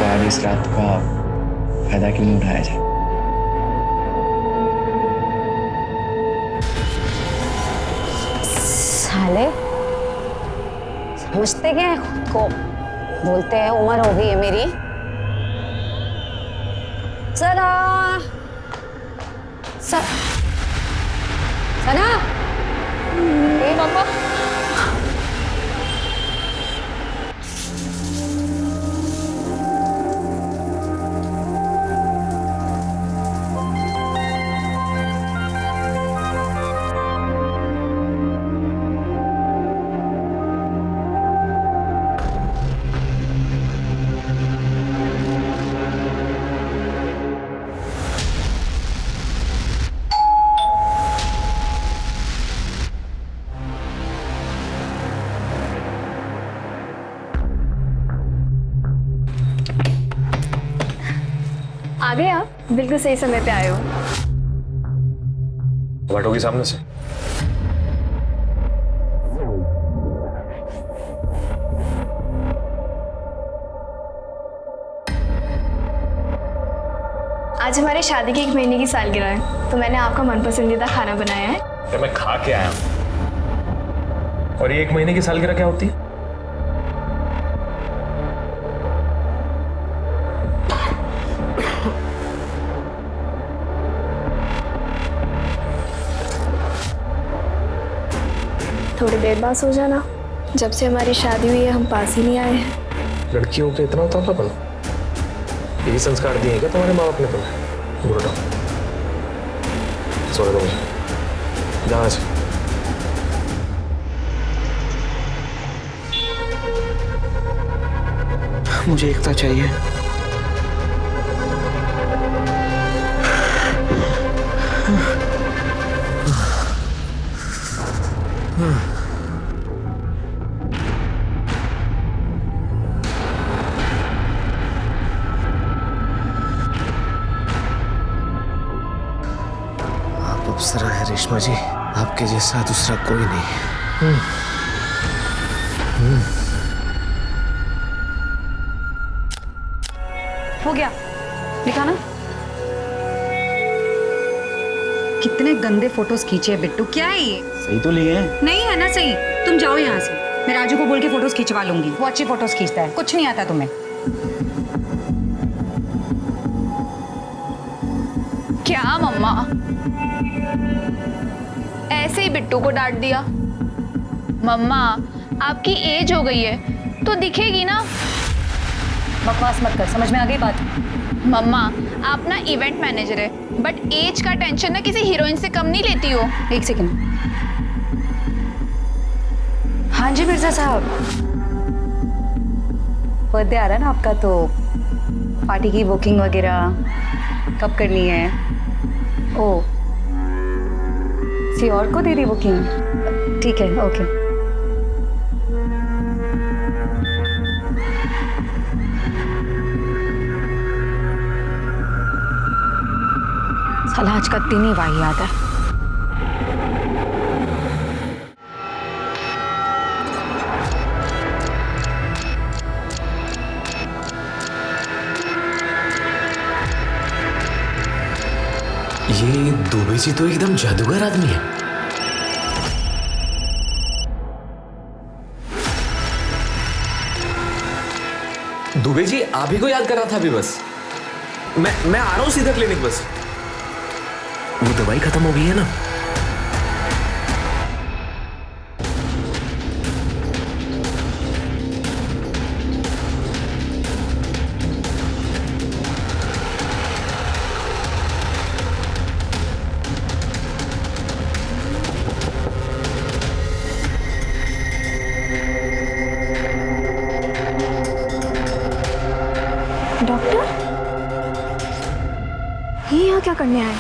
तो आज इस रात का फायदा क्यों नहीं उठाया जाए। साले समझते क्या है खुद को, बोलते हैं उम्र हो गई है मेरी। सना सना मम्मा आ गए आप, बिल्कुल सही समय पे आए हो। बैठोगी सामने से। आज हमारी शादी की 1 महीने की सालगिरह है, तो मैंने आपका मनपसंदीदा खाना बनाया है। तो मैं खा के आया हूँ। और ये 1 महीने की सालगिरह क्या होती है? थोड़ी देर बाद सो जाना। जब से हमारी शादी हुई है हम पास ही नहीं आए हैं। लड़कियों के इतना उतावलापन, यही संस्कार दिए हैं क्या तुम्हारे माँ बाप ने तुम्हें? बुरा सोने दो मुझे, जहाँ से मुझे एकता चाहिए। आप अप्सरा है रेशमा जी, आपके जैसा दूसरा कोई नहीं। हो गया, दिखा ना। कितने गंदे फोटोज खींचे हैं बिट्टू, क्या है ये? सही तो लिए हैं। नहीं है ना सही, तुम जाओ यहाँ से। मैं राजू को बोल के फोटोज खिंचवा लूंगी, वो अच्छी फोटोज खींचता है। कुछ नहीं आता तुम्हें। क्या मम्मा, ऐसे ही बिट्टू को डांट दिया? मम्मा आपकी एज हो गई है तो दिखेगी ना। बकवास मत कर, समझ में आ गई बात? मम्मा आप ना इवेंट मैनेजर है, बट एज का टेंशन ना किसी हीरोइन से कम नहीं लेती हो। एक सेकंड। हाँ जी मिर्जा साहब, बर्थडे आ रहा है ना आपका, तो पार्टी की बुकिंग वगैरह कब करनी है? ओ किसी और को दे दी बुकिंग? ठीक है, ओके। साला आज का दिन ही वाहियात है। ये दुबे जी तो एकदम जादूगर आदमी है। दुबे जी आप ही को याद कर रहा था अभी। बस मैं आ रहा हूं सीधा क्लिनिक। बस वो दवाई खत्म हो गई है ना। डॉक्टर, ये यहाँ क्या करने आए?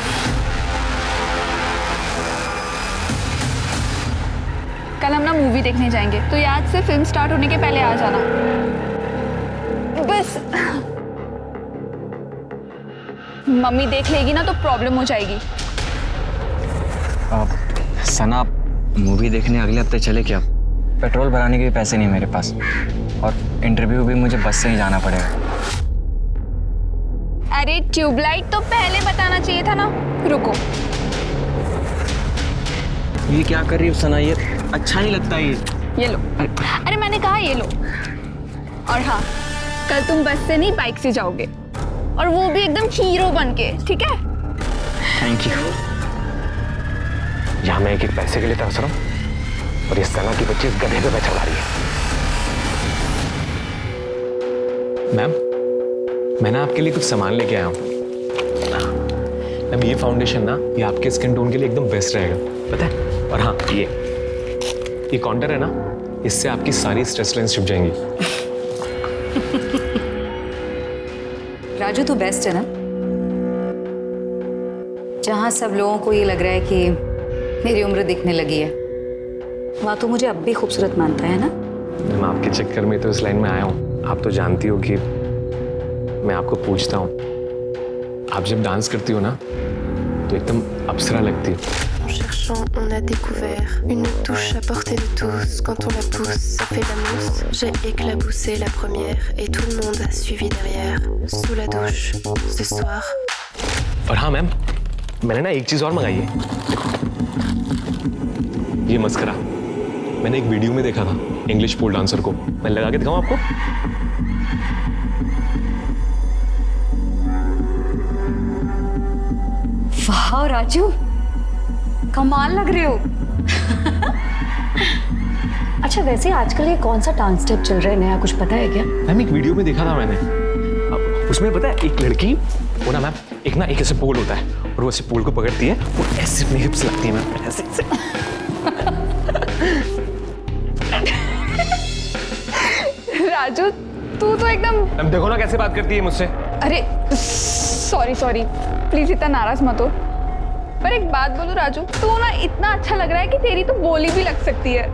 कल हम ना मूवी देखने जाएंगे, तो याद से फिल्म स्टार्ट होने के पहले आ जाना बस। मम्मी देख लेगी ना तो प्रॉब्लम हो जाएगी। सना, मूवी देखने अगले हफ्ते चले क्या? पेट्रोल भराने के भी पैसे नहीं मेरे पास, और इंटरव्यू भी मुझे बस से ही जाना पड़ेगा। अरे ट्यूबलाइट तो पहले बताना चाहिए था ना। रुको, ये क्या कर रही हो सना? ये अच्छा नहीं लगता ये लो। अरे मैंने कहा ये लो। और हाँ, कल तुम बस से नहीं बाइक से जाओगे, और वो भी एकदम हीरो बन के, ठीक है? Thank you. यहाँ मैं एक एक पैसे के लिए तरस रहा हूँ और ये सना की बच्ची इस गधे पे पैसा उड़ा रही है। मैम, मैंने आपके लिए कुछ सामान लेके आया हूँ। मैम, ये फाउंडेशन ना, ये आपके स्किन टोन के लिए एकदम बेस्ट रहेगा, पता है? और हाँ, ये काउंटर है ना, इससे आपकी सारी स्ट्रेस लाइंस छुप जाएंगी। राजू, तू बेस्ट है ना? जहाँ सब लोगों को ये लग रहा है कि मेरी उम्र दिखने लगी है, वहाँ तो मुझे अब भी खूबसूरत मानता है ना? मैं आपके चक्कर में तो इस लाइन में आया हूँ। आप तो जानती हो कि मैं आपको पूछता हूँ, आप जब डांस करती हो ना तो एकदम अप्सरा लगती हो। En cherchant, on a découvert une touche à portée de tous. Quand on la pousse, ça fait la mousse. J'ai éclaboussé la première et tout le monde a suivi derrière. Sous la douche, ce soir. और हाँ ma'am, मैंने ना एक चीज और मंगाई है। ये मस्करा मैंने एक वीडियो में देखा था, इंग्लिश पोल डांसर को। मैं लगा के दिखाऊं आपको? वाह राजू, कमाल लग रहे हो। अच्छा, वैसे आजकल ये कौन सा डांस स्टेप चल रहा है नया, कुछ पता है क्या? मैम, एक वीडियो में देखा था मैंने। अब उसमें पता है, एक लड़की वो ना मैम, एक ऐसे पोल होता है और वो ऐसे पोल को पकड़ती है, वो ऐसे अपनी हिप्स लगती है मैम, ऐसे ऐसे। राजू, तू तो एकदम। मैम देखो ना कैसे बात करती है मुझसे। अरे सॉरी, प्लीज इतना नाराज मत हो। पर एक बात बोलूं राजू, तू ना इतना अच्छा लग रहा है कि तेरी तो बोली भी लग सकती है।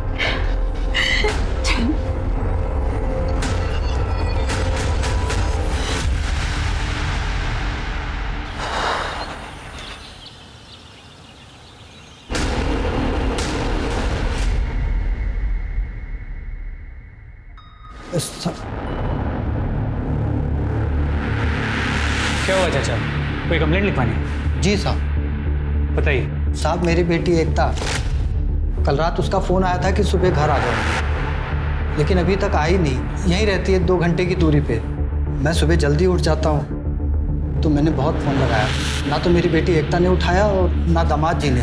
क्या हुआ चाचा, कोई कंप्लेंट लिखवानी है? जी साहब। बताइए। साहब, मेरी बेटी एकता, कल रात उसका फ़ोन आया था कि सुबह घर आ जाओ, लेकिन अभी तक आई नहीं। यहीं रहती है 2 घंटे की दूरी पे। मैं सुबह जल्दी उठ जाता हूँ तो मैंने बहुत फ़ोन लगाया, ना तो मेरी बेटी एकता ने उठाया और ना दामाद जी ने।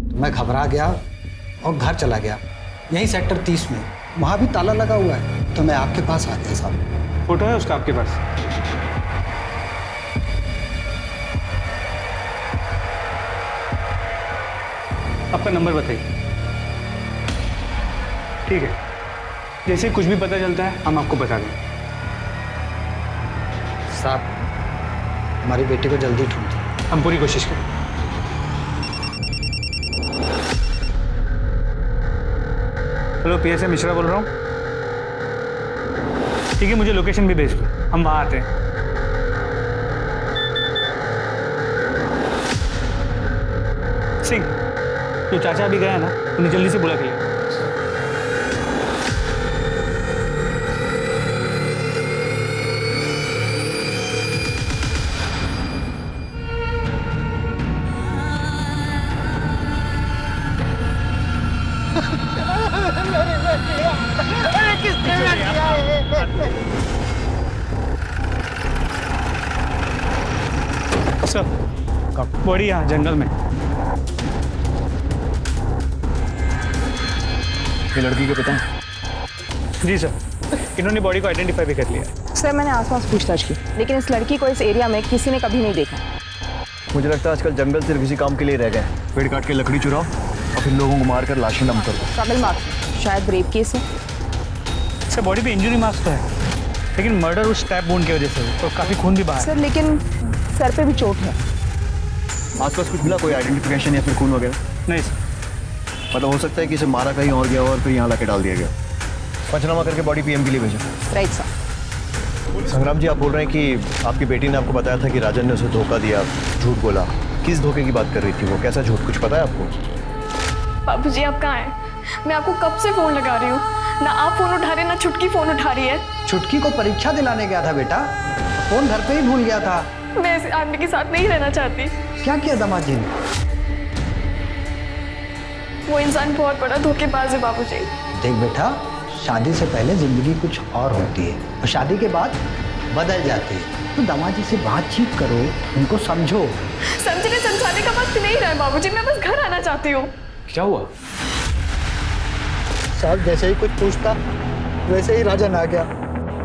तो मैं घबरा गया और घर चला गया, यहीं सेक्टर 30 में। वहाँ भी ताला लगा हुआ है, तो मैं आपके पास आ गया साहब। फोटो है उसका आपके पास? आपका नंबर बताइए। ठीक है, जैसे कुछ भी पता चलता है हम आपको बता देंगे। साहब, हमारी बेटी को जल्दी ढूंढिए। हम पूरी कोशिश करें। हेलो, पीएसए मिश्रा बोल रहा हूँ। ठीक है, मुझे लोकेशन भी भेज दो, हम वहाँ आते हैं। सिंह, तो चाचा अभी गया ना, उन्हें जल्दी से बुला के ले। सर, बॉडी यहाँ जंगल में। ये लड़की को पता है? जी सर, इन्होंने बॉडी को आइडेंटिफाई भी कर लिया। सर, मैंने आसपास पूछताछ की, लेकिन इस लड़की को इस एरिया में किसी ने कभी नहीं देखा। मुझे लगता है आजकल जंगल सिर्फ इसी काम के लिए रह गए। पेड़ काट के लकड़ी चुराओ और फिर लोगों को मारकर लाशें दम कर दो। ट्रबल मार्क, शायद रेप केस है। सर, बॉडी पे इंजरी मार्क्स तो है, लेकिन मर्डर उस स्टैब वुंड की वजह से हुआ और काफ़ी खून भी बहा है। सर, लेकिन सर पे भी चोट है। आसपास कुछ मिला, कोई आइडेंटिफिकेशन या फिर खून वगैरह? नहीं सर। मतलब हो सकता है कि इसे मारा कहीं और गया और फिर यहाँ लाके डाल दिया गया। पंचनामा करके बॉडी पीएम के लिए भेजा। Right sir. संग्राम जी, आप बोल रहे हैं कि आपकी बेटी ने आपको बताया था कि राजन ने उसे धोखा दिया, झूठ बोला। किस धोखे की बात कर रही थी वो? कैसा झूठ, कुछ पता है आपको? बाबूजी, आप कहाँ हैं? मैं आपको कब से फ़ोन लगा रही हूँ, ना आप फ़ोन उठा रहे, ना छुटकी फ़ोन उठा रही है। छुटकी को परीक्षा दिलाने गया था बेटा। फोन घर पे ही भूल गया था। मैं इस आदमी के साथ नहीं रहना चाहती। क्या किया दामाद जी ने? वो इंसान बहुत बड़ा धोखेबाज है बाबूजी। देख बेटा, शादी से पहले जिंदगी कुछ और होती है और शादी के बाद बदल जाती है। तो दामाद जी से बातचीत करो, उनको समझो। समझने समझाने का वक्त नहीं रहा है बाबूजी, मैं बस घर आना चाहती हूँ। क्या हुआ? साहब जैसे ही कुछ पूछता वैसे ही राजन आ गया।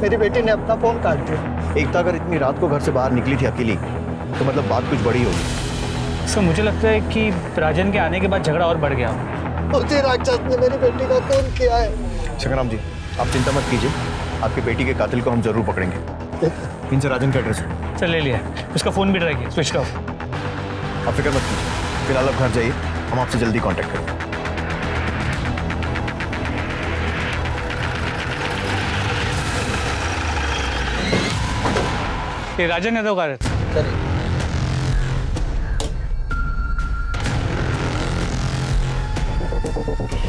मेरी बेटी ने अपना फोन काट दिया। एकता अगर इतनी रात को घर से बाहर निकली थी अकेली तो मतलब बात कुछ बड़ी होगी। सर मुझे लगता है कि राजन के आने के बाद झगड़ा और बढ़ गया। उसी राक्षस ने मेरी बेटी का खून किया है। संग्राम जी, आप चिंता मत कीजिए, आपकी बेटी के कातिल को हम जरूर पकड़ेंगे। इनसे राजन का एड्रेस सर ले लिया, उसका फ़ोन भी ट्राई किया, स्विच ऑफ। आप फिक्र मत कीजिए, फिलहाल आप घर जाइए, हम आपसे जल्दी कांटेक्ट करेंगे। ये राजन यादव का है।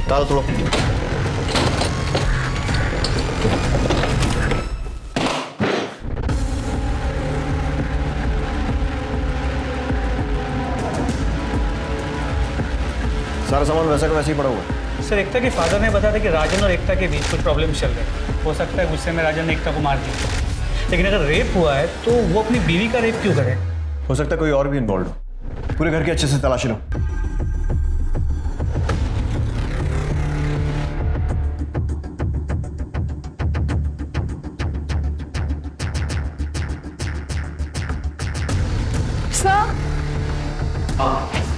ताला तोड़ो। सारा सामान वैसा का वैसे ही पड़ा हुआ है। सर एकता के फादर ने बताया था कि राजन और एकता के बीच कुछ प्रॉब्लम चल रहे हैं। हो सकता है गुस्से में राजन ने एकता को मार दिया, लेकिन अगर रेप हुआ है तो वो अपनी बीवी का रेप क्यों करे? हो सकता है कोई और भी इन्वॉल्व हो। पूरे घर की अच्छे से तलाशी लो।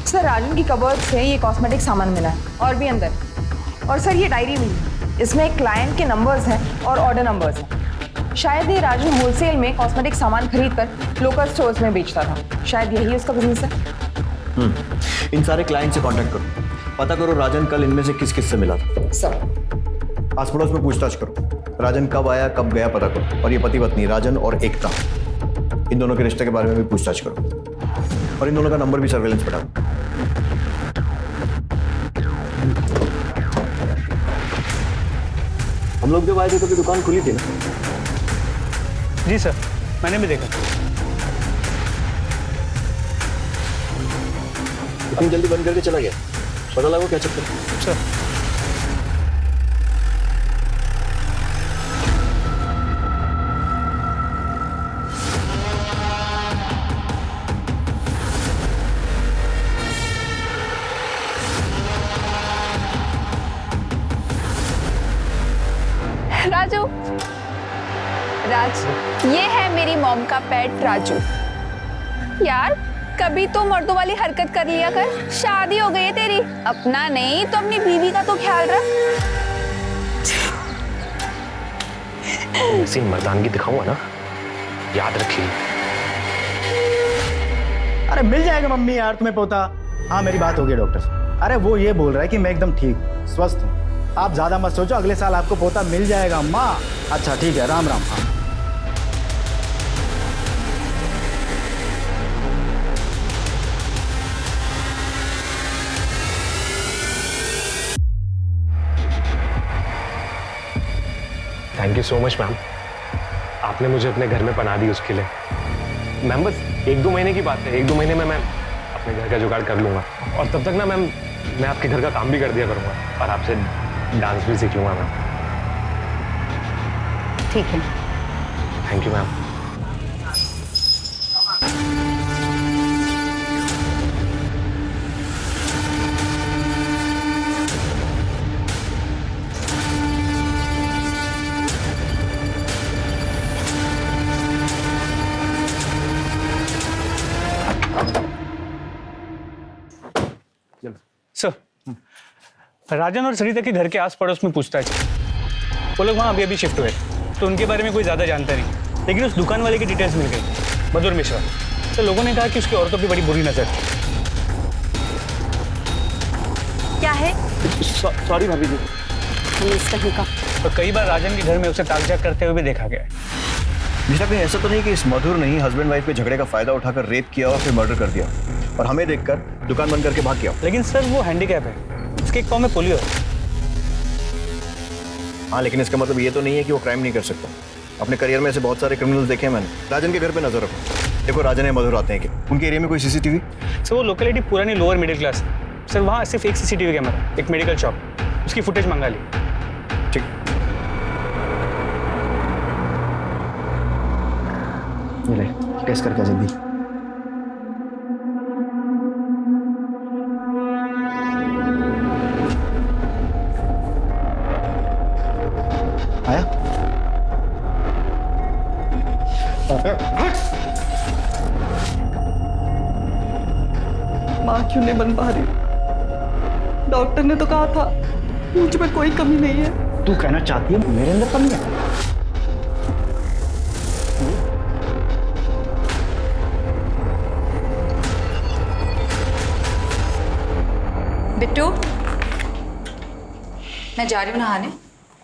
सर राजन की कबर्ड से ये कॉस्मेटिक सामान मिला है और भी अंदर। और सर ये डायरी मिली है, इसमें एक क्लाइंट के नंबर्स हैं और ऑर्डर नंबर्स हैं। शायद ये राजन होलसेल में कॉस्मेटिक सामान खरीद कर लोकल स्टोर्स में बेचता था। शायद यही उसका बिजनेस है। इन सारे क्लाइंट से कांटेक्ट करो, पता करो राजन कल इनमें से किस किस से मिला था। सर आस पड़ोस में पूछताछ करो, राजन कब आया कब गया पता करो। और ये पति पत्नी राजन और एकता, इन दोनों के रिश्ते के बारे में भी पूछताछ करो और इन दोनों का नंबर भी सर्वेलेंस पे डालो। हम लोग जब आए थे तब दुकान खुली थी ना? जी सर, मैंने भी देखा। इतनी जल्दी बंद करके चला गया, पता लगा क्या चक्कर है? सर राजू, राज, ये है मेरी मॉम का पेट राजू। यार कभी तो मर्दों वाली हरकत कर लिया कर, शादी हो गई है तेरी, अपना नहीं तो अपनी बीवी का तो ख्याल रख। ऐसी मर्दानगी दिखाऊंगा ना, याद रखिए। अरे मिल जाएगा मम्मी यार तुम्हें पोता। हाँ मेरी बात हो गई डॉक्टर से। अरे वो ये बोल रहा है कि मैं एकदम ठीक स्वस्थ हूँ, आप ज्यादा मत सोचो, अगले साल आपको पोता मिल जाएगा अम्मा। अच्छा ठीक है, राम राम। हाँ thank you so much ma'am, आपने मुझे अपने घर में पनाह दी उसके लिए। मैम बस 1-2 महीने की बात है, 1-2 महीने में मैं अपने घर का जुगाड़ कर लूँगा और तब तक ना मैम मैं आपके घर का काम भी कर दिया करूँगा और आपसे डांस भी सीख लूँगा मैम। ठीक है। Thank you ma'am. सर, राजन और सरिता के घर के आस पड़ोस में पूछताछ। वो लोग वहाँ अभी अभी शिफ्ट हुए तो उनके बारे में कोई ज़्यादा जानता नहीं, लेकिन उस दुकान वाले की डिटेल्स मिल गई, मधुर मिश्रा। सर लोगों ने कहा कि उसकी औरतों पे बड़ी बुरी नजर थी। क्या है? सॉरी भाभी जी। कहीं का और कई बार राजन के घर में उसे ताकझाक करते हुए भी देखा गया है। मिश्रा कहीं ऐसा तो नहीं कि इस मधुर ने ही हस्बैंड वाइफ के झगड़े का फायदा उठाकर रेप किया और फिर मर्डर कर दिया और हमें देखकर दुकान बंद करके भाग गया? लेकिन सर वो हैंडीकैप है, उसके एक पाँव में पोलियो है। हाँ लेकिन इसका मतलब ये तो नहीं है कि वो क्राइम नहीं कर सकता। अपने करियर में ऐसे बहुत सारे क्रिमिनल्स देखे हैं मैंने। राजन के घर पे नजर रखो। देखो राजन या मधुर आते हैं कि उनके एरिया में कोई सीसीटीवी? सर वो लोकेलिटी पुरानी लोअर मिडिल क्लास है सर, वहाँ सिर्फ एक सीसीटीवी कैमरा, एक मेडिकल शॉप, उसकी फुटेज मंगा ली। ठीक। ले टेस्ट करके जल्दी। आया? माँ क्यों नहीं बन पा रही? डॉक्टर ने तो कहा था मुझ में कोई कमी नहीं है। तू कहना चाहती है मेरे अंदर कमी है? बिट्टू, मैं जा रही हूँ नहाने,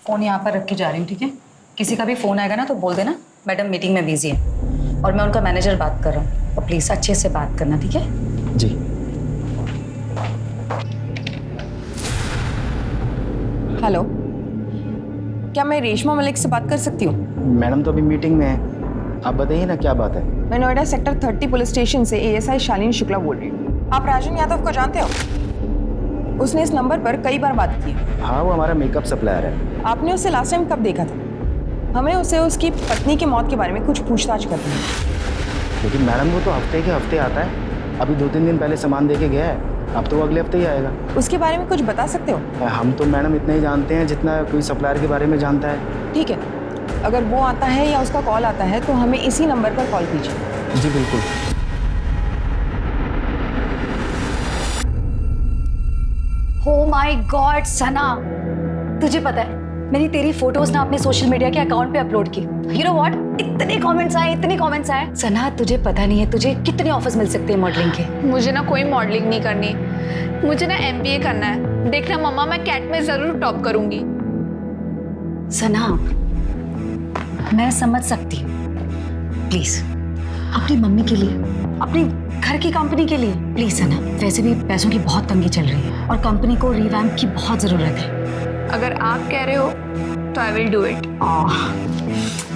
फ़ोन यहाँ पर रख के जा रही हूँ, ठीक है? किसी का भी फ़ोन आएगा ना तो बोल देना मैडम मीटिंग में बिजी है और मैं उनका मैनेजर बात कर रहा हूँ, और प्लीज़ अच्छे से बात करना, ठीक है? जी। हेलो, क्या मैं रेशमा मलिक से बात कर सकती हूँ? मैडम तो अभी मीटिंग में है, आप बताइए ना क्या बात है? मैं नोएडा सेक्टर 30 पुलिस स्टेशन से एएसआई शालिनी शुक्ला बोल रही हूँ। आप राजन यादव को जानते हो? उसने इस नंबर पर कई बार बात की है। हाँ, वो हमारा मेकअप सप्लायर है। आपने उसे लास्ट टाइम कब देखा था? हमें उसे उसकी पत्नी की मौत के बारे में कुछ पूछताछ करनी है। लेकिन मैडम वो तो हफ्ते के हफ्ते आता है, अभी 2-3 दिन पहले सामान दे के गया है, अब तो वो अगले हफ्ते ही आएगा। उसके बारे में कुछ बता सकते हो? हम तो मैडम इतना ही जानते हैं जितना कोई सप्लायर के बारे में जानता है। ठीक है, अगर वो आता है या उसका कॉल आता है तो हमें इसी नंबर पर कॉल कीजिए। जी बिल्कुल। Oh my God, सना, तुझे पता है मैंने तेरी फोटोज ना अपने सोशल मीडिया के अकाउंट पे अपलोड की। You know what? इतने कमेंट्स आए। सना, तुझे पता नहीं है तुझे कितने ऑफर्स मिल सकते हैं मॉडलिंग के। मुझे ना कोई मॉडलिंग नहीं करनी, मुझे ना MBA करना है। देखना मम्मा, मैं कैट में जरूर टॉप करूंगी। सना, मैं समझ सकती हूँ, प्लीज अपनी मम्मी के लिए, अपनी घर की कंपनी के लिए प्लीज सना। वैसे भी पैसों की बहुत तंगी चल रही है और कंपनी को रिवैम्प की बहुत जरूरत है। अगर आप कह रहे हो तो I will do it.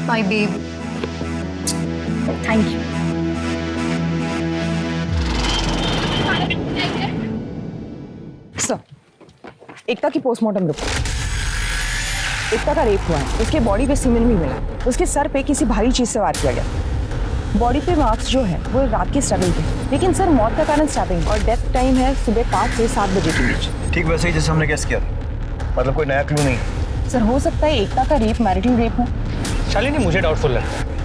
My baby, thank you. Sir, Ekta की पोस्टमार्टम रिपोर्ट। एकता का रेप हुआ है, उसके बॉडी पे सीमेंट भी मिला, उसके सर पे किसी भारी चीज से वार किया गया। बॉडी पे मार्क्स जो है वो रात की स्टैबिंग के, लेकिन सर मौत का कारण स्टैबिंग और डेथ टाइम है सुबह 5 से 7 बजे के बीच। ठीक वैसे ही जैसे हमने गेस किया, मतलब कोई नया क्लू नहीं। सर हो सकता है एकता का रेप मैरिटल रेप हो। शालिनी, मुझे डाउटफुल लगता है।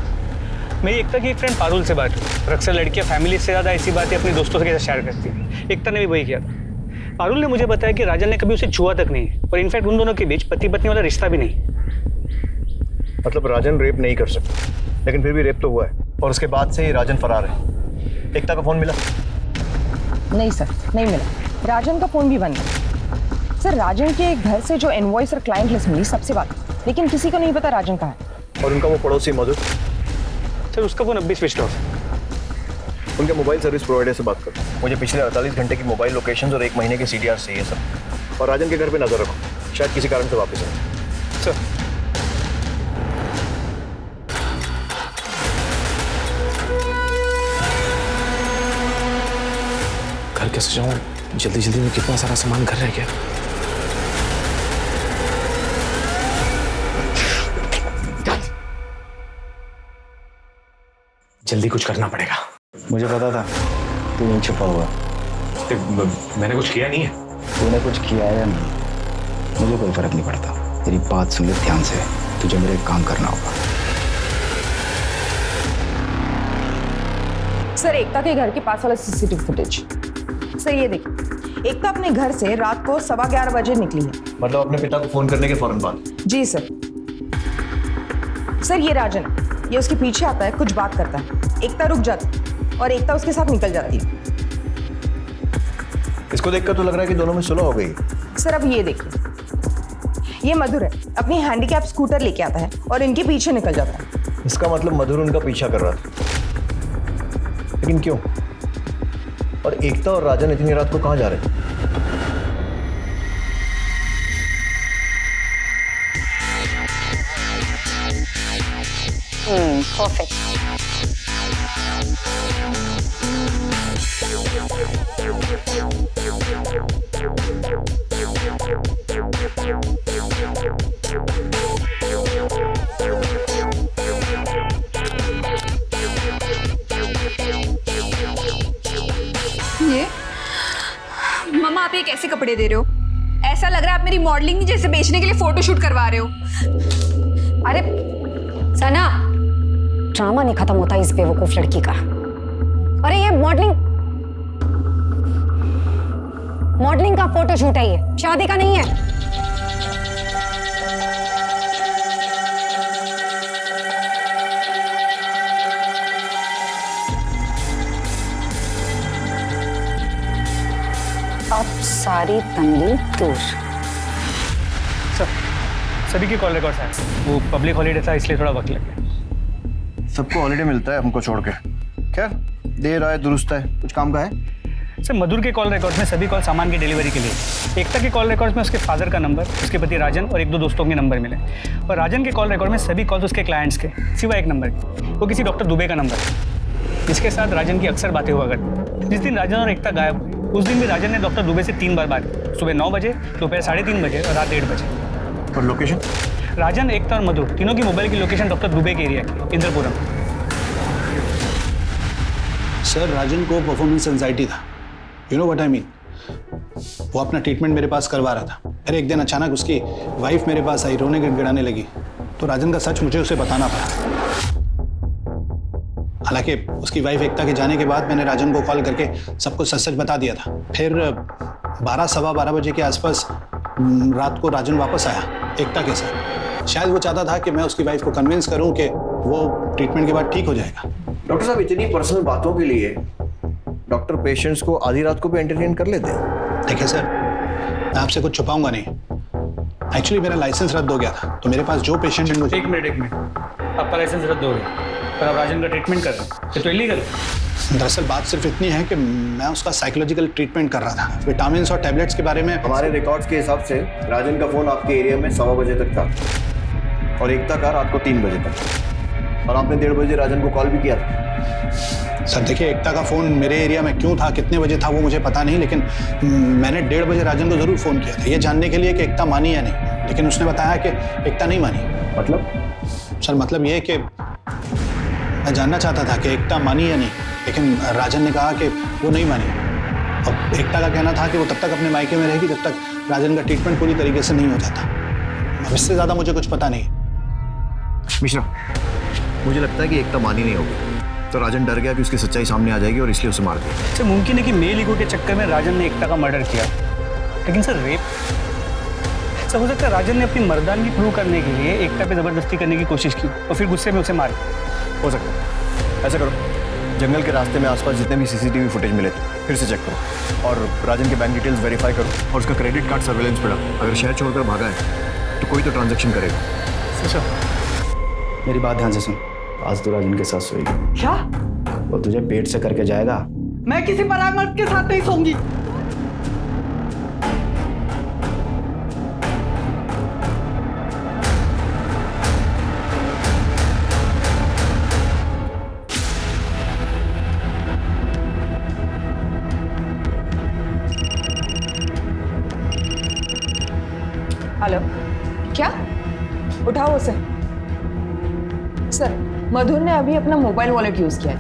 मेरी एकता की एक फ्रेंड पारुल से बात हुई और अक्सर लड़कियां फैमिली से ज़्यादा ऐसी बातें अपने दोस्तों के साथ शेयर करती हैं। एकता ने भी वही किया था। पारुल ने मुझे बताया कि राजन ने कभी उसे छुआ तक नहीं, और इनफैक्ट उन दोनों के बीच पति पत्नी वाला रिश्ता भी नहीं। मतलब राजन रेप नहीं कर सकता, लेकिन फिर भी रेप तो हुआ है और उसके बाद से ही राजन फरार है। एकता का फोन मिला? नहीं सर, नहीं मिला। राजन का फोन भी बंद है। सर राजन के घर से जो इनवॉइस और क्लाइंट लिस्ट मिली सबसे बात, लेकिन किसी को नहीं पता राजन कहाँ है। और उनका वो पड़ोसी मधुर? सर उसका फोन अब भी स्विच ऑफ है। उनके मोबाइल सर्विस प्रोवाइडर से बात करो, मुझे पिछले 48 घंटे की मोबाइल लोकेशंस और 1 महीने के CDR चाहिए सब। और राजन के घर पे नजर रखो, शायद किसी कारण से वापस आए। सर घर कैसे जाऊं? जल्दी जल्दी में कितना सारा सामान घर रह गया। जल्दी कुछ करना पड़ेगा। मुझे पता था तू यहीं छुपा हुआ। मैंने कुछ किया नहीं है। तूने कुछ किया है या नहीं मुझे कोई फर्क नहीं पड़ता। तेरी बात सुन ले ध्यान से, तुझे मेरे एक काम करना होगा। सर एकता के घर के पास वाला CCTV फुटेज। सर ये देखिए, एकता अपने घर से रात को 11:15 बजे निकली है। मतलब अपने पिता को फोन करने के फौरन बाद? जी सर। सर ये राजन, ये उसके पीछे आता है, कुछ बात करता है, एकता रुक जाती है और एकता उसके साथ निकल जाती है। इसको देखकर तो लग रहा है कि दोनों में सुलह हो गई। सर अब ये देखिए, ये मधुर है, अपनी हैंडीकैप स्कूटर लेके आता है और इनके पीछे निकल जाता है। इसका मतलब मधुर उनका पीछा कर रहा था, लेकिन क्यों? और एकता और राजन इतनी रात को कहाँ जा रहे थे? परफेक्ट। ये मम्मा, आप ये कैसे कपड़े दे रहे हो? ऐसा लग रहा है आप मेरी मॉडलिंग जैसे बेचने के लिए फोटो शूट करवा रहे हो। अरे सना, ड्रामा नहीं खत्म होता इस बेवकूफ लड़की का। अरे ये मॉडलिंग का फोटो शूट है, ये शादी का नहीं है। अब सारी तंगी दूर। सर, सभी की कॉल रिकॉर्ड्स हैं। वो पब्लिक हॉलीडे था इसलिए थोड़ा वक्त लग गया। सबको हॉलीडे मिलता है, हमको छोड़ के। खैर, देर आए दुरुस्त है। कुछ काम का है? सर, मधुर के कॉल रिकॉर्ड्स में सभी कॉल सामान की डिलीवरी के लिए। एकता के कॉल रिकॉर्ड्स में उसके फादर का नंबर, उसके पति राजन और 1-2 दोस्तों के नंबर मिले। और राजन के कॉल रिकॉर्ड में सभी कॉल्स उसके क्लाइंट्स के, सिवा एक नंबर के। वो किसी डॉक्टर दुबे का नंबर है, जिसके साथ राजन की अक्सर बातें हुआ करती। जिस दिन राजन और एकता गायब हुए, उस दिन भी राजन ने डॉक्टर दुबे से 3 बार बात की। सुबह 9 बजे, दोपहर 3:30 बजे और रात 1:30 बजे। और लोकेशन? राजन, एकता और मधु तीनों की मोबाइल की लोकेशन डॉक्टर दुबे के एरिया की, इंद्रपुरम। सर, राजन को परफॉर्मेंस एंजाइटी था। You know what I mean. वो अपना ट्रीटमेंट मेरे पास करवा रहा था। फिर एक दिन अचानक उसकी वाइफ मेरे पास आई, रोने गिड़गिड़ाने लगी। तो राजन का सच मुझे उसे बताना पड़ा। हालांकि उसकी वाइफ एकता के जाने के बाद मैंने राजन को कॉल करके सबको सच सच बता दिया था। फिर 12-12:15 बजे के आसपास रात को राजन वापस आया एकता के साथ। शायद वो चाहता था कि मैं उसकी वाइफ को कन्विंस करूं कि वो ट्रीटमेंट के बाद ठीक हो जाएगा। डॉक्टर साहब, इतनी पर्सनल बातों के लिए डॉक्टर पेशेंट्स को आधी रात को भी एंटरटेन कर लेते हैं। देखिए सर, मैं आपसे कुछ छुपाऊंगा नहीं। एक्चुअली मेरा लाइसेंस रद्द हो गया था, तो मेरे पास जो पेशेंट है मुझे। एक मिनट, आपका लाइसेंस रद्द हो गया पर आप राजन का ट्रीटमेंट कर रहे हैं, ये तो इलीगल है। दरअसल बात सिर्फ इतनी है कि मैं उसका साइकोलॉजिकल ट्रीटमेंट कर रहा था। विटामिन और टैबलेट्स के बारे में हमारे रिकॉर्ड्स के हिसाब से राजन का फोन आपके एरिया में 1:15 बजे तक था और एकता का रात को 3 बजे तक, और आपने 1:30 बजे राजन को कॉल भी किया था। सर देखिए, एकता का फ़ोन मेरे एरिया में क्यों था, कितने बजे था, वो मुझे पता नहीं, लेकिन मैंने 1:30 बजे राजन को ज़रूर फ़ोन किया था, ये जानने के लिए कि एकता मानी या नहीं। लेकिन उसने बताया कि एकता नहीं मानी। मतलब? सर मतलब ये कि मैं जानना चाहता था कि एकता मानी या नहीं, लेकिन राजन ने कहा कि वो नहीं मानी। और एकता का कहना था कि वो तब तक अपने मायके में रहेगी जब तक राजन का ट्रीटमेंट पूरी तरीके से नहीं हो जाता। अब इससे ज़्यादा मुझे कुछ पता नहीं। मिश्रा, मुझे लगता है कि एकता मानी नहीं होगी, तो राजन डर गया कि उसकी सच्चाई सामने आ जाएगी और इसलिए उसे मार दिया। सर, मुमकिन है कि मेल ईगो के चक्कर में राजन ने एकता का मर्डर किया, लेकिन सर रेप। सर, हो सकता है राजन ने अपनी मर्दानगी प्रूव करने के लिए एकता पे जबरदस्ती करने की कोशिश की और फिर गुस्से में उसे मार दिया। हो सकता है। ऐसा करो, जंगल के रास्ते में आसपास जितने भी सीसीटीवी फुटेज मिले फिर से चेक करो और राजन के बैंक डिटेल्स वेरीफाई करो और उसका क्रेडिट कार्ड सर्वेलेंस पे डालो। अगर शहर छोड़कर भागा है तो कोई तो ट्रांजैक्शन करेगा। सर, मेरी बात ध्यान से सुन। आज तो राजन के साथ सोएगी। क्या? वो तुझे पेट से करके जाएगा। मैं किसी पराए मर्द के साथ नहीं सोऊंगी। हेलो, क्या? उठाओ उसे। सर, मधुर ने अभी अपना मोबाइल वॉलेट यूज किया है,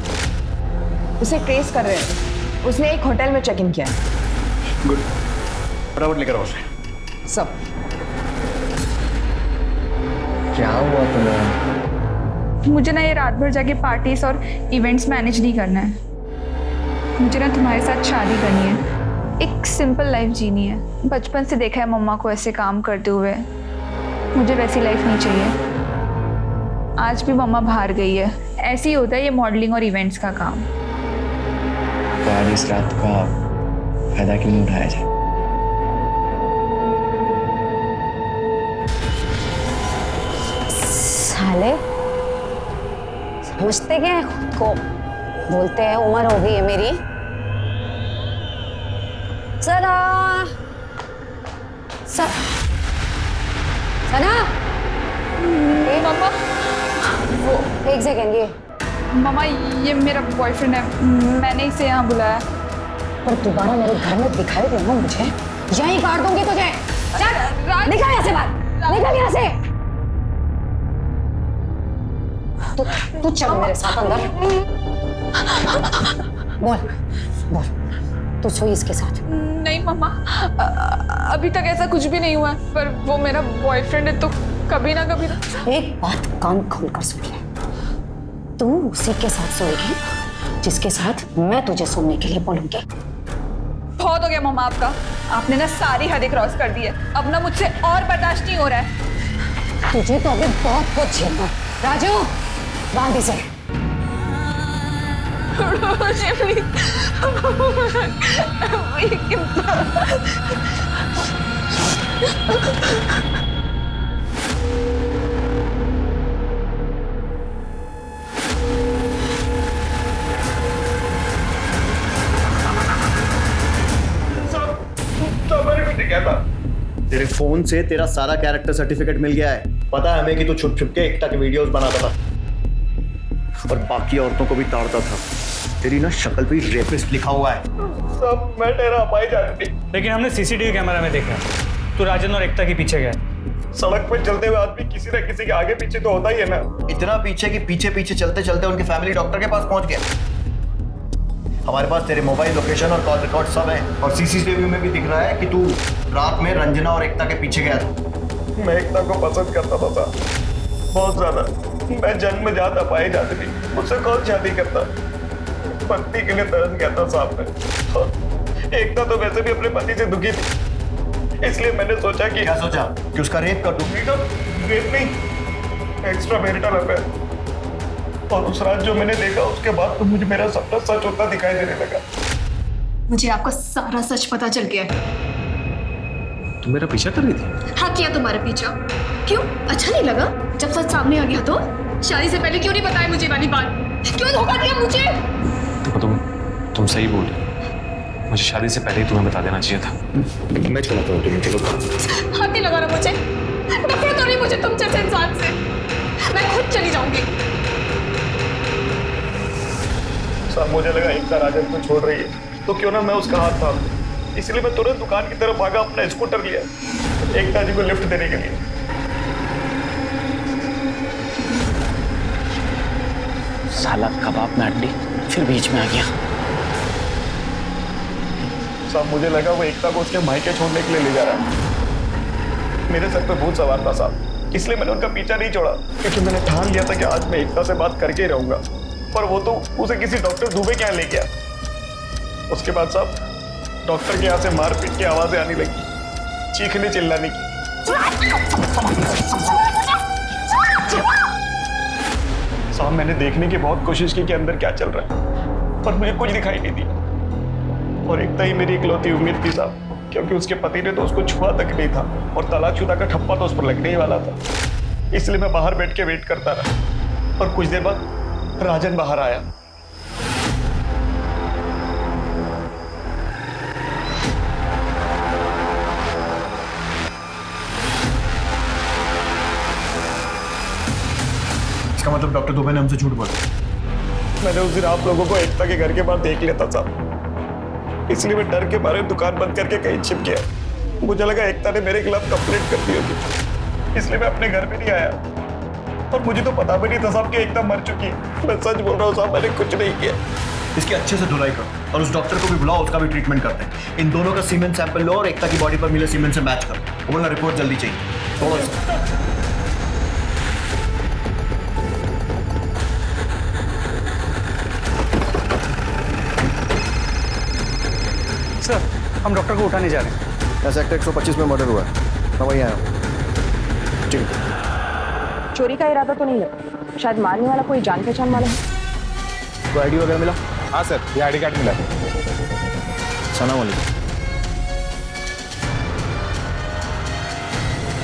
उसे ट्रेस कर रहे हैं। उसने एक होटल में चेक इन किया है। गुड, फटाफट लेकर आओ उसे। सब क्या हुआ तुम्हें? मुझे ना ये रात भर जाके पार्टीज और इवेंट्स मैनेज नहीं करना है। मुझे ना तुम्हारे साथ शादी करनी है, एक सिंपल लाइफ जीनी है। बचपन से देखा है मम्मा को ऐसे काम करते हुए, मुझे वैसी लाइफ नहीं चाहिए। आज भी मम्मा बाहर गई है, ऐसे ही होता है ये मॉडलिंग और इवेंट्स का काम। तो आज इस रात का फायदा क्यों नहीं उठाया जाए? साले समझते क्या है खुद को? बोलते हैं उम्र हो गई है मेरी। सना, सना, मम्मा एक सेकेंड, ये मम्मा ये मेरा बॉयफ्रेंड है, मैंने इसे यहाँ बुलाया। पर दोबारा मेरे घर में दिखाई देना मुझे, यहीं काट दूंगी तुझे। चल निकल यहाँ से बाहर, निकल यहाँ से। तू चल मेरे साथ अंदर। बोल बोल, तू सोई इसके साथ? नहीं मम्मा, अभी तक ऐसा कुछ भी नहीं हुआ है, पर वो मेरा बॉयफ्रेंड है तो कभी ना कभी ना। एक बात कान खोल कर सुन ले, तू उसी के साथ सोएगी जिसके साथ मैं तुझे सोने के लिए बोलूंगी। बहुत हो गया मम्मा आपका, आपने ना सारी हदें क्रॉस कर दी है, अब ना मुझसे और बर्दाश्त नहीं हो रहा है। तुझे तो अभी बहुत कुछ झेलना। राजू बांध इसे। तेरे फोन से तेरा सारा कैरेक्टर सर्टिफिकेट मिल गया है। पता है हमें कि तू छुप छुप के एकता के वीडियोस बनाता था और बाकी औरतों को भी ताड़ता था। तेरी ना शक्ल पे रेपिस्ट लिखा हुआ है। सब मैं तेरा पाई जाती, लेकिन हमने सीसीटीवी कैमरा में देखा तू राजन और एकता के पीछे गया। सड़क पे चलते हुए आदमी किसी न किसी के आगे पीछे तो होता ही है ना। इतना पीछे कि पीछे पीछे चलते चलते उनके फैमिली डॉक्टर के पास पहुंच गया। हमारे पास तेरे मोबाइल लोकेशन और कॉल रिकॉर्ड सब है और सीसीटीवी में भी दिख रहा है कि तू रात में रंजना और एकता के पीछे गया था। मैं एकता को पसंद करता था बहुत ज्यादा। मैं जन्म में जाता पाई जाती थी, मुझसे कौन शादी करता। पत्नी के लिए तरस गया था साहब में। एकता तो वैसे भी अपने पति से दुखी थी, इसलिए मैंने सोचा कि क्या सोचा कि उसका रेप कर दूंगी। तो रेप नहीं, एक्स्ट्रा मैरिटल अफेयर। और उस रात जो मैंने देखा उसके बाद तो मुझे मेरा सपना सच होता दिखाई देने लगा। मुझे आपका सारा सच पता चल गया है। तुम मेरा पीछा कर रही थी? हाँ किया तुम्हारा पीछा। क्यों, अच्छा नहीं लगा जब सच सामने आ गया? तो शादी से पहले क्यों नहीं बताया मुझे वाली बात? क्यों धोखा दिया मुझे? देखो तुम सही बोल रहे, मुझे शादी से पहले ही तुम्हें बता देना चाहिए था। मैं चलाता हूँ, तुम्हें चलो। हाथ नहीं लगा रहा मुझे, नफरत हो रही मुझे तुम जैसे इंसान से। मैं खुद चली जाऊंगी। साहब मुझे लगा एकता राजन को छोड़ रही है तो क्यों ना मैं उसका हाथ थाम दूं। इसलिए मैं तुरंत दुकान की तरफ भागा, अपना स्कूटर लिया एकता जी को लिफ्ट देने के लिए। साला कबाब में हड्डी फिर बीच में आ गया। साहब मुझे लगा वो एकता को उसके मायके छोड़ने के लिए ले जा रहा है। मेरे सर पे भूत सवार था साहब, इसलिए मैंने उनका पीछा नहीं छोड़ा, क्योंकि मैंने ठान लिया था कि आज मैं एकता से बात करके ही रहूंगा। पर वो तो उसे किसी डॉक्टर दुबे के यहाँ ले गया। उसके बाद साहब डॉक्टर के यहाँ से मारपीट की आवाजें आने लगी, चीखने चिल्लाने की। साहब मैंने देखने की बहुत कोशिश की कि अंदर क्या चल रहा है, पर मुझे कुछ दिखाई नहीं दिया। और एकता ही मेरी इकलौती उम्मीद थी साहब, क्योंकि उसके पति ने तो उसको छुआ तक नहीं था और तलाकशुदा का ठप्पा तो उस पर लगने ही वाला था। इसलिए मैं बाहर बैठ के वेट करता रहा और कुछ देर बाद राजन बाहर आया। इसका मतलब डॉक्टर दुबे ने हमसे झूठ बोला। मैंने उस दिन आप लोगों को एकता के घर के बाहर देख लिया था साहब, इसलिए मैं डर के मारे दुकान बंद करके कहीं छिप गया। मुझे लगा एकता ने मेरे खिलाफ कंप्लेंट कर दी होगी, इसलिए मैं अपने घर पे नहीं आया। और मुझे तो पता भी नहीं था साहब कि एकता मर चुकी है। मैं सच बोल रहा हूँ साहब, मैंने कुछ नहीं किया। इसकी अच्छे से धुलाई करो और उस डॉक्टर को भी बुलाओ, उसका भी ट्रीटमेंट करते हैं। इन दोनों का सीमेन सैंपल लो और एकता की बॉडी पर मिले सीमेन से मैच करो। बोलना रिपोर्ट जल्दी चाहिए थोड़ा सा। सर हम डॉक्टर को उठाने जा रहे हैं। सेक्टर 125 में मर्डर हुआ है, मैं वहीं आया हूँ। ठीक है। चोरी का इरादा तो नहीं लगा, शायद मारने वाला कोई जान पहचान वाला है। तो आईडी वगैरह मिला? हाँ सर, ये आईडी कार्ड मिला। सलाम वालेकुम।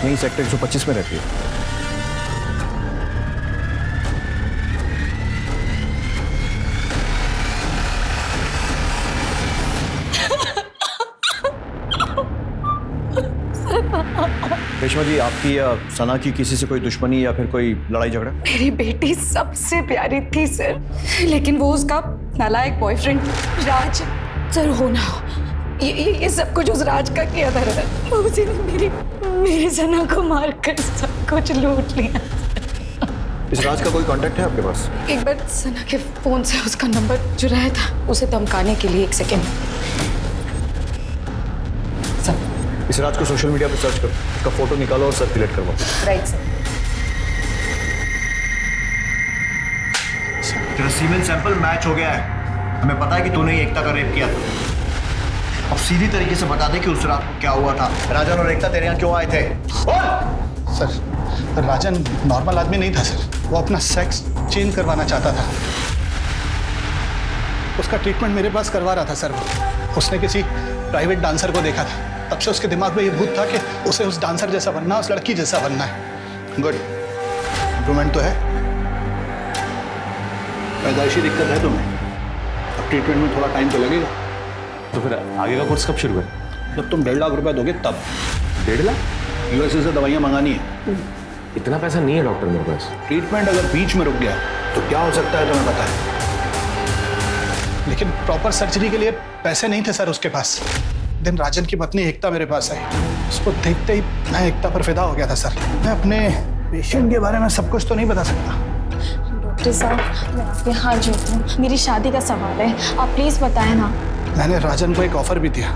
नहीं, सेक्टर 125 में रहती है। रेशमा जी, आपकी या सना की किसी से कोई दुश्मनी या फिर कोई लड़ाई झगड़ा? मेरी बेटी सबसे प्यारी थी सर, लेकिन वो उसका नालायक बॉयफ्रेंड राज, सर हो ना हो ये सब कुछ उस राज का किया था। उसी ने मेरी सना को मारकर सब कुछ लूट लिया। इस राज का कोई कांटेक्ट है आपके पास? एक बार सना के फोन से उसका नंबर चुराया था, उसे धमकाने के लिए। 1 सेकेंड सर। इस राज को सोशल मीडिया पर सर्च करो, उसका फोटो निकालो और सर्कुलेट करवाओ। Right sir. तेरा सीमेन सैंपल मैच हो गया है। हमें पता है कि तूने एकता का रेप किया था। अब सीधी तरीके से बता दे कि उस रात को क्या हुआ था। राजन और एकता तेरे यहाँ क्यों आए थे? सर, राजन नॉर्मल आदमी नहीं था सर। वो अपना सेक्स चेंज करवाना चाहता था। उसका ट्रीटमेंट मेरे पास करवा रहा था सर। उसने किसी प्राइवेट डांसर को देखा था, तब से उसके दिमाग में ये भूत था कि उसे उस डांसर जैसा बनना, उस लड़की जैसा बनना है। गुड, इम्प्रूवमेंट तो है। पैदाइशी दिक्कत है तुम्हें, अब ट्रीटमेंट में थोड़ा टाइम तो लगेगा। तो फिर आगे का कोर्स कब शुरू करें? जब तुम 1.5 लाख रुपए दोगे तब। 1.5 लाख? यूएसए से दवाइयाँ मंगानी है। इतना पैसा नहीं है डॉक्टर मेरे पास। ट्रीटमेंट अगर बीच में रुक गया तो क्या हो सकता है तुम्हें पता है? लेकिन प्रॉपर सर्जरी के लिए पैसे नहीं थे सर उसके पास। दिन राजन की पत्नी एकता मेरे पास आई, उसको देखते ही मैं एकता पर फिदा हो गया था सर। मैं अपने पेशेंट के बारे में सब कुछ तो नहीं बता सकता। डॉक्टर साहब, मैं आपके हाथ जोड़ती हूँ, मेरी शादी का सवाल है, आप प्लीज बताएं ना। मैंने राजन को एक ऑफर भी दिया।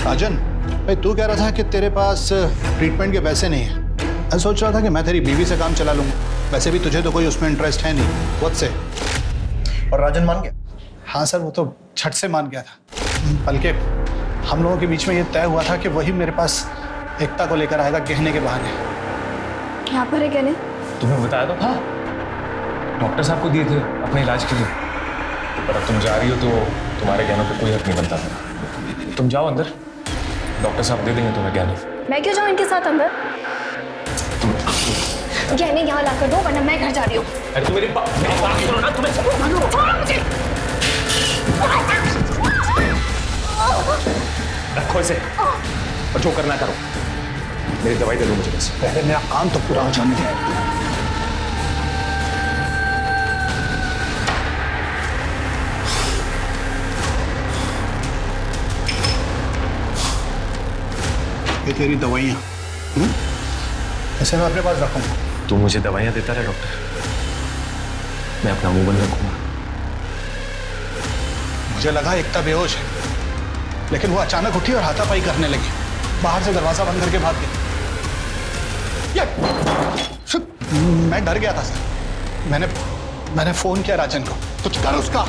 राजन भाई, तू कह रहा था कि तेरे पास ट्रीटमेंट के पैसे नहीं है। मैं सोच रहा था कि मैं तेरी बीवी से काम चला लूँगा, वैसे भी तुझे तो कोई उसमें इंटरेस्ट है नहीं। व्हाट से? और राजन मान गया? हाँ सर, वो तो झट से मान गया था। बल्कि हम लोगों के बीच में ये तय हुआ था कि वही मेरे पास एकता को लेकर आएगा गहने के बहाने। यहाँ पर है गहने? तुम्हें बताया तो था, डॉक्टर साहब को दिए थे अपने इलाज के लिए। पर अब तुम जा रही हो तो तुम्हारे गहनों पे कोई हक नहीं बनता। तुम जाओ अंदर, डॉक्टर साहब दे देंगे तुम्हें गहने। मैं क्यों जाऊँ इनके साथ अंदर? गहने यहाँ ला कर दो, वरना मैं घर जा रही हूँ। अरे तुम मेरी बात सुनो ना, तुम्हें छोड़ो मुझे। रखो इसे और जो करना करो। मेरी दवाई दे दो मुझे बस। पहले मेरा काम तो पूरा हो जाने दे। ये तेरी दवाइयाँ, ऐसे मैं अपने पास रखूंगा। तू मुझे दवाइयाँ देता रहे डॉक्टर, मैं अपना मुंह बंद रखूंगा। मुझे लगा एकता बेहोश है, लेकिन वो अचानक उठी और हाथापाई करने लगी। बाहर से दरवाजा बंद करके भाग गई। मैं डर गया था सर। मैंने फोन किया राजन को, कुछ कर उसका।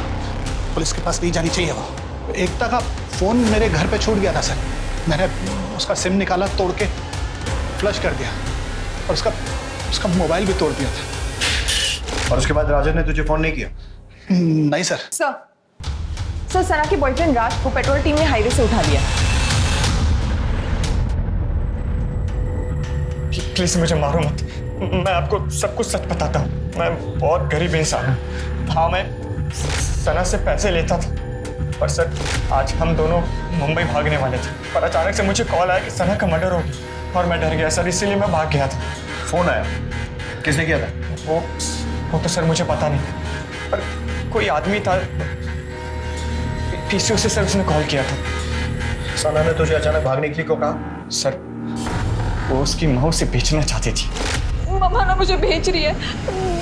पुलिस के पास नहीं जानी चाहिए वो। एकता का फोन मेरे घर पे छूट गया था सर। मैंने उसका सिम निकाला, तोड़ के फ्लश कर दिया और उसका मोबाइल भी तोड़ दिया था। और उसके बाद राजन ने तुझे फोन नहीं किया? नहीं सर। सर, सना के बॉयफ्रेंड राज को पेट्रोल टीम ने हाईवे से उठा लिया। प्लीज मुझे मारो मत, मैं आपको सब कुछ सच बताता हूँ। मैं बहुत गरीब इंसान हूँ। हाँ, मैं सना से पैसे लेता था, पर सर आज हम दोनों मुंबई भागने वाले थे, पर अचानक से मुझे कॉल आया कि सना का मर्डर हो गया और मैं डर गया सर, इसीलिए मैं भाग गया था। फोन आया? किसने किया था? वो तो सर मुझे पता नहीं, पर कोई आदमी था, पीसीओ से सर उसने कॉल किया था। सना ने तुझे अचानक भागने के लिए क्यों कहा? सर वो उसकी माँ उसे बेचना चाहती थी। मम्मा ना मुझे भेज रही है,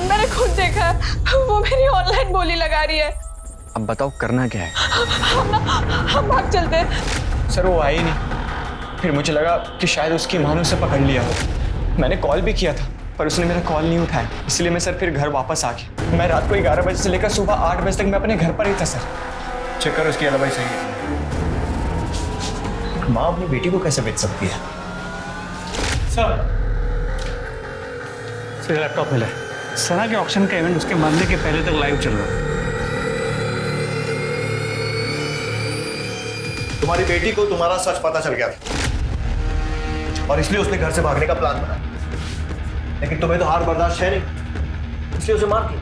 मैंने खुद देखा है, वो मेरी ऑनलाइन बोली लगा रही है। अब बताओ करना क्या है? हम भाग चलते हैं। सर वो आई नहीं, फिर मुझे लगा कि शायद उसकी माँ ने उसे पकड़ लिया हो। मैंने कॉल भी किया था, पर उसने मेरा कॉल नहीं उठाया, इसलिए मैं सर फिर घर वापस आ गया। मैं रात को 11 बजे से लेकर सुबह 8 बजे तक मैं अपने घर पर ही था सर। चेक करो इसकी एलिबाई सही है। माँ अपनी बेटी को कैसे बेच सकती है? सर लैपटॉप मिला है। सना के ऑक्शन का इवेंट उसके मरने के पहले तक लाइव चल रहा है। तुम्हारी बेटी को तुम्हारा सच पता चल गया था और इसलिए उसने घर से भागने का प्लान बनाया, लेकिन तुम्हें तो हार बर्दाश्त है नहीं, इसलिए उसे मार दिया।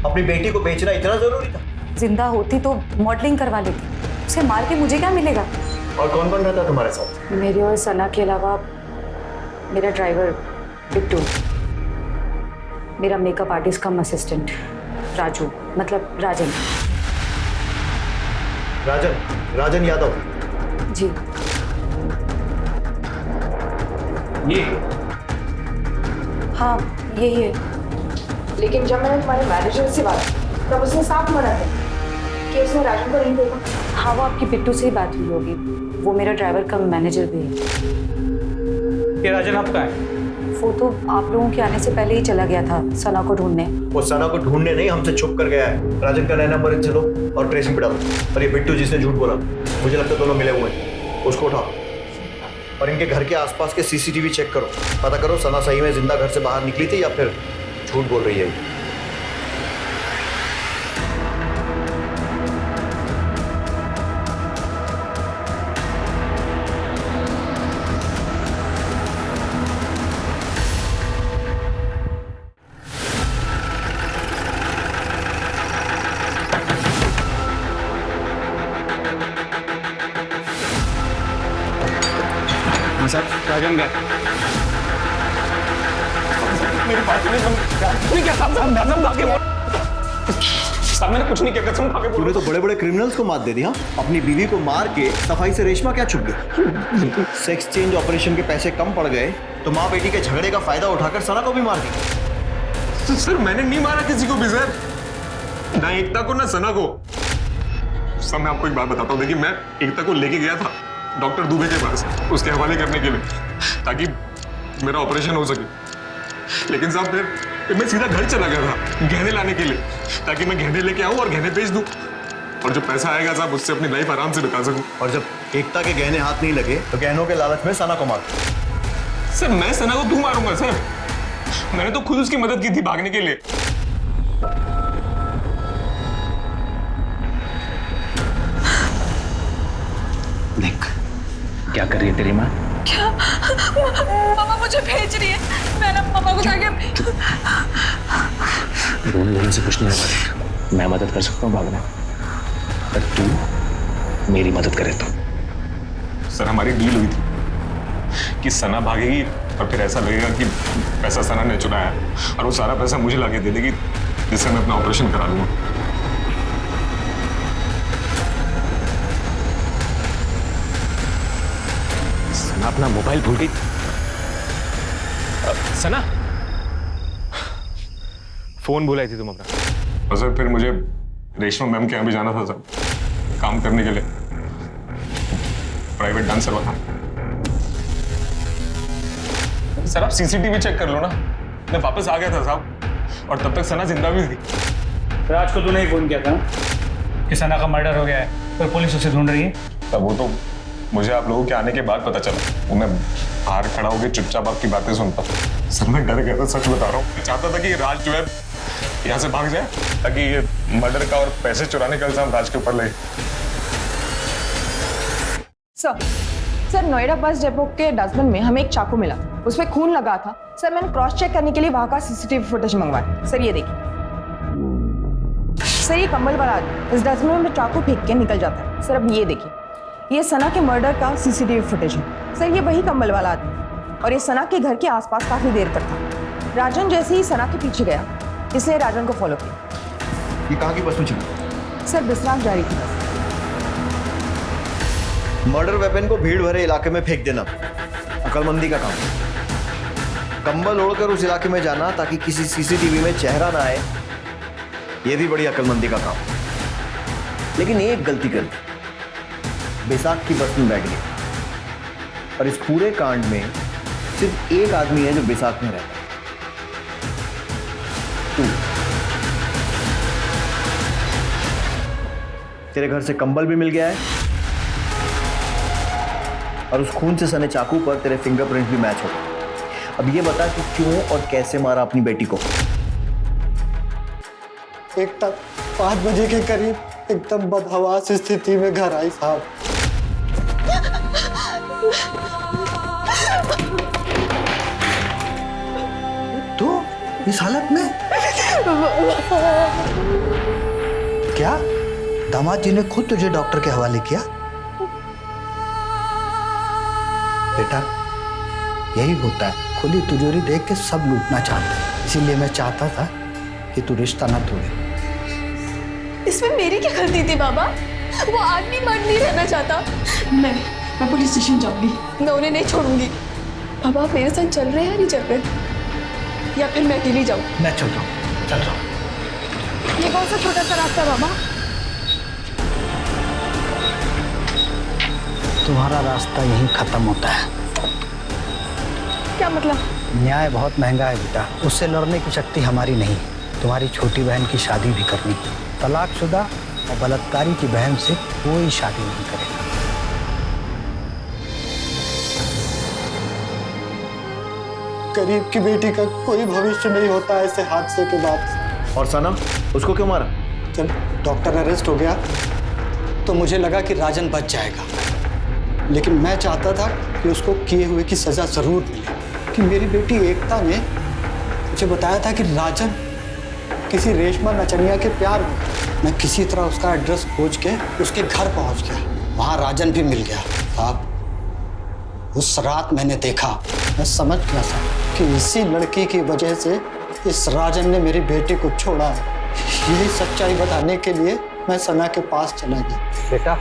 अपनी बेटी को बेचना इतना जरूरी था? जिंदा होती तो मॉडलिंग करवा लेती, उसे मार के मुझे क्या मिलेगा? और कौन कौन रहता तुम्हारे साथ? मेरे और सना के अलावा मेरा ड्राइवर बिट्टू, मेरा मेकअप आर्टिस्ट कम असिस्टेंट राजू, मतलब राजन। राजन यादव। जी। ये हाँ यही है। लेकिन जब मैंने तुम्हारे मैनेजर से बात की तब उसने साफ मना किया कि उसने राजन को नहीं देखा। हाँ वो आपकी बिट्टू से ही बात हुई होगी, वो मेरा ड्राइवर कम मैनेजर भी है। ये राजन आपका है? वो तो आप लोगों के आने से पहले ही चला गया था सना को ढूंढने। वो सना को ढूंढने नहीं, हमसे छुप कर गया है। राजन का नया नंबर इनसे लो और ट्रेसिंग पे डालो। और ये बिट्टू जिसने झूठ बोला, मुझे लगता है दोनों मिले हुए हैं, उसको उठाओ और इनके घर के आसपास के सीसीटीवी चेक करो। पता करो सना सही में जिंदा घर से बाहर निकली थी या फिर झूठ बोल रही है। सर राजन गए। मेरी बात नहीं क्या कसम खा के बोल। सर मैंने कुछ नहीं किया, कसम खा के बोल। तूने तो बड़े बड़े क्रिमिनल्स को मार दे दिया। अपनी बीवी को मार के सफाई से रेशमा क्या छुप गई? सेक्स चेंज ऑपरेशन के पैसे कम पड़ गए तो माँ बेटी के झगड़े का फायदा उठाकर सना को भी मार दी। सर मैंने नहीं मारा किसी को भी सर, ना एकता को ना सना को। सर मैं आपको एक बात बताता हूँ, देखिए मैं एकता को लेके गया था डॉक्टर दुबे के पास उसके हवाले करने के लिए ताकि मेरा ऑपरेशन हो सके। लेकिन साहब फिर मैं सीधा घर चला गया था गहने लाने के लिए, ताकि मैं गहने लेके आऊं और गहने बेच दूं और जो पैसा आएगा साहब उससे अपनी लाइफ आराम से बिता सकूं। और जब एकता के गहने हाथ नहीं लगे तो गहनों के लालच में सना को मार। सर मैं सना को क्यों मारूंगा सर? मैंने तो खुद उसकी मदद की थी भागने के लिए। देख क्या कर रही है तेरी माँ? क्या मामा मुझे भेज रही है, मैं ना मामा को जाके रोने से कुछ नहीं होगा। मैं मदद कर सकता हूँ भागने, पर तू मेरी मदद करे तो। सर हमारी डील हुई थी कि सना भागेगी और फिर ऐसा लगेगा कि पैसा सना ने चुराया और वो सारा पैसा मुझे लाके दे देगी, जिससे मैं अपना ऑपरेशन करा लूंगा। सना अपना मोबाइल भूल गई। सना फोन भुलाई थी तुम अपना। और सर फिर मुझे रेशमा मैम के यहाँ भी जाना था सर, काम करने के लिए, प्राइवेट डांसर वाला। सर आप सीसीटीवी चेक कर लो ना, मैं वापस आ गया था साहब और तब तक सना जिंदा भी थी। राज को तूने ही फोन किया था कि सना का मर्डर हो गया है और पुलिस उसे ढूंढ रही है। तब वो तो मुझे आप लोगों के आने के बाद पता चला। वो मैं बाहर खड़ा होकर चुपचाप आपकी बातें सुनता। सर मैं डर गया था, सच बता रहा हूँ। मैं चाहता था कि राज जो है यहाँ से भाग जाए ताकि ये मर्डर का और पैसे चुराने का इल्जाम राज के ऊपर लगे। सर नोएडा बस डिपो के डस्टबिन में हमें एक चाकू मिला, उसमें खून लगा था। सर मैंने क्रॉस चेक करने के लिए वहां का सीसीटीवी फुटेज मंगवाया। सर ये देखिए, सर ये कंबल वाला आदमी इस डस्टबिन में चाकू फेंक के निकल जाता है। सर अब ये देखिए, ये सना के मर्डर का सीसीटीवी फुटेज है। सर ये वही कंबल वाला आदमी और ये सना के घर के आसपास काफी देर तक था। राजन जैसे ही सना के पीछे गया, इसने राजन को फॉलो किया। ये कहाँ की बस में चली? सर बिस्राम जा रही थी बस। मर्डर वेपन को भीड़ भरे इलाके में फेंक देना अकलमंदी का काम। कंबल ओढ़कर उस इलाके में जाना ताकि किसी सीसीटीवी में चेहरा ना आए, यह भी बड़ी अकलमंदी का काम। लेकिन एक गलती कर दी, बैसाख की बस में बैठ गई और इस पूरे कांड में सिर्फ एक आदमी है जो बैसाख में रहता है, तू। तेरे घर से कंबल भी मिल गया है और उस खून से सने चाकू पर तेरे फिंगरप्रिंट भी मैच हो गए। अब ये बता कि क्यों और कैसे मारा अपनी बेटी को? एकता 5 बजे के करीब एकदम बदहवास स्थिति में घर आई साहब। तो इस हालत में क्या दामाद जी ने खुद तुझे डॉक्टर के हवाले किया? बेटा यही होता है, खुली तिजोरी देख के सब लूटना चाहते हैं। इसीलिए मैं चाहता था कि तू रिश्ता ना तोड़े। इसमें मेरी क्या गलती थी बाबा? वो आदमी मर्द नहीं रहना चाहता। मैं पुलिस स्टेशन जाऊंगी, मैं उन्हें नहीं छोड़ूंगी। बाबा आप मेरे साथ चल रहे हैं या नहीं चल रहे, या फिर मैं अकेली जाऊँ? मैं चल रहा हूँ, चल रहा हूँ। ये कौन सा छोटा सा रास्ता बाबा? तुम्हारा रास्ता यहीं खत्म होता है। क्या मतलब? न्याय बहुत महंगा है बेटा, उससे लड़ने की शक्ति हमारी नहीं। तुम्हारी छोटी बहन की शादी भी करनी, तलाकशुदा और बलात्कारी की बहन से कोई शादी नहीं करेगा। गरीब की बेटी का कोई भविष्य नहीं होता ऐसे हादसे के बाद। और सना, उसको क्यों मारा? जब डॉक्टर अरेस्ट हो गया तो मुझे लगा कि राजन बच जाएगा, लेकिन मैं चाहता था कि उसको किए हुए की सजा जरूर मिले। कि मेरी बेटी एकता ने मुझे बताया था कि राजन किसी रेशमा नचनिया के प्यार में। मैं किसी तरह उसका एड्रेस खोज के उसके घर पहुंच गया, वहां राजन भी मिल गया। साहब उस रात मैंने देखा, मैं समझ गया था कि इसी लड़की की वजह से इस राजन ने मेरी बेटी को छोड़ा है। यही सच्चाई बताने के लिए मैं सना के पास चला गया। बेटा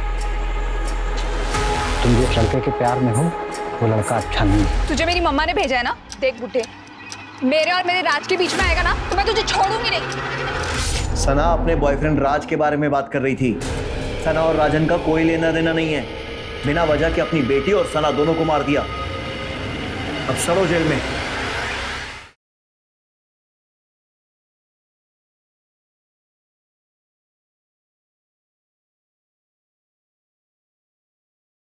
तुम जिस लड़के के प्यार में हो वो लड़का अच्छा नहीं है। तुझे मेरी मम्मा ने भेजा है ना? देख बुड्ढे, मेरे और मेरे राज के बीच में आएगा ना तो मैं तुझे छोड़ूंगी नहीं। सना अपने बॉयफ्रेंड राज के बारे में बात कर रही थी। सना और राजन का कोई लेना देना नहीं है। बिना वजह के अपनी बेटी और सना दोनों को मार दिया। अब सड़ो जेल में।